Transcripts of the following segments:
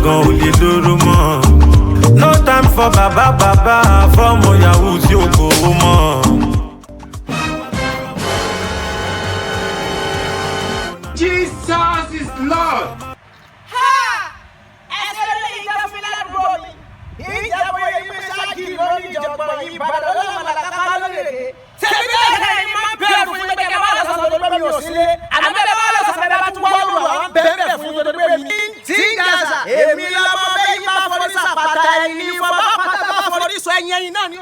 gan ò lè lóró mọ́. No time for baba from Yahoo tí ó gbowó mọ́. Jesus is Lord. Ha! Ẹsẹ̀lẹ̀ ìjọfínlẹ̀ bọ̀mí. Ìjọba ìwé ṣáàkì lórí ìjọba Ìbàdàn lọ́mọdé kápá lónìí. Tẹ̀lé ẹ̀rẹ́ ni máa bẹ̀rẹ̀ fún ilé kẹ̀kẹ́ máa lọ sọ̀rọ̀ lórí mi ò sílé. Àdàbẹ̀rẹ̀ máa lọ sọ̀rọ̀ bá tún wọ́n lù wọ́n bẹ̀rẹ̀ fún ilé lórí mi. Tí Gaza èmi lọ́mọ bẹ́ẹ̀ bá forí sàpàtà ẹni fọwọ́ pátá bá forí sọ ẹ̀yìn ẹ̀yìn náà ni.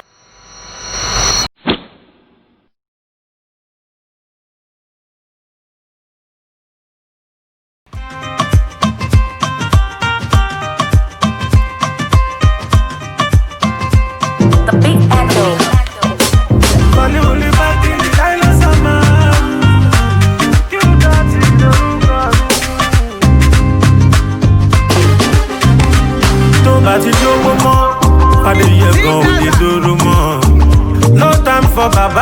No time for baba